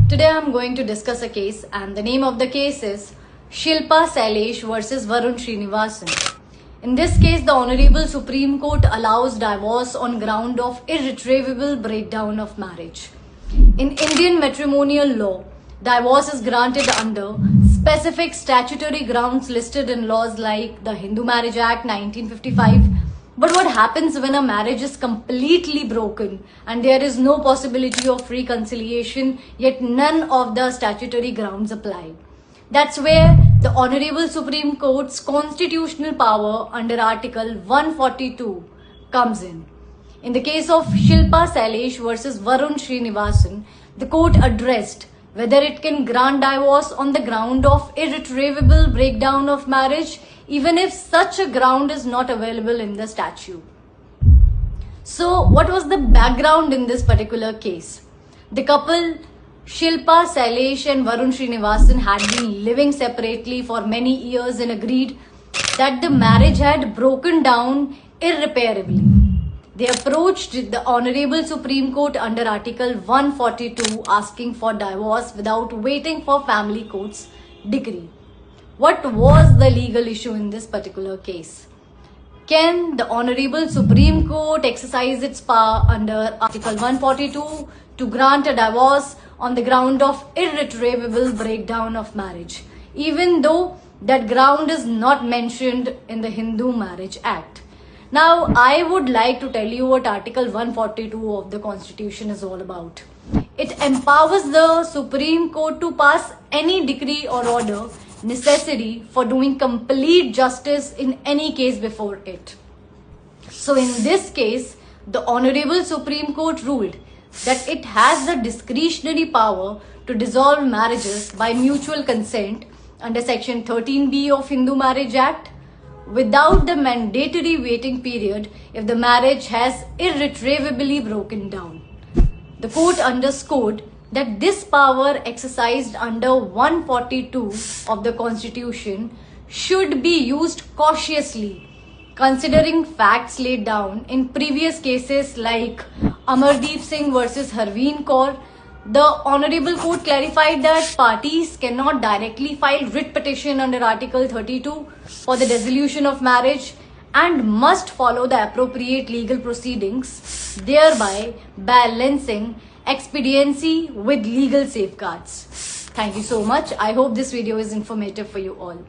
Today I'm going to discuss a case, and the name of the case is Shilpa Sailesh versus Varun Srinivasan. In this case, the Honorable Supreme Court allows divorce on ground of irretrievable breakdown of marriage. In Indian matrimonial law, divorce is granted under specific statutory grounds listed in laws like the Hindu Marriage Act 1955. But what happens when a marriage is completely broken and there is no possibility of reconciliation, yet none of the statutory grounds apply? That's where the Honorable Supreme Court's constitutional power under Article 142 comes in. In the case of Shilpa Sailesh versus Varun Srinivasan, the court addressed whether it can grant divorce on the ground of irretrievable breakdown of marriage, even if such a ground is not available in the statute. So, what was the background in this particular case? The couple Shilpa Sailesh and Varun Srinivasan had been living separately for many years and agreed that the marriage had broken down irreparably. They approached the Honorable Supreme Court under Article 142 asking for divorce without waiting for family court's decree. What was the legal issue in this particular case? Can the Honorable Supreme Court exercise its power under Article 142 to grant a divorce on the ground of irretrievable breakdown of marriage, even though that ground is not mentioned in the Hindu Marriage Act? Now, I would like to tell you what Article 142 of the Constitution is all about. It empowers the Supreme Court to pass any decree or order necessary for doing complete justice in any case before it. So in this case, the Honorable Supreme Court ruled that it has the discretionary power to dissolve marriages by mutual consent under Section 13B of Hindu Marriage Act without the mandatory waiting period if the marriage has irretrievably broken down. The court underscored that this power exercised under 142 of the Constitution should be used cautiously, considering facts laid down in previous cases like Amardeep Singh versus Harveen Kaur. The Honorable Court clarified that parties cannot directly file writ petition under Article 32 for the dissolution of marriage and must follow the appropriate legal proceedings, thereby balancing expediency with legal safeguards. Thank you so much. I hope this video is informative for you all.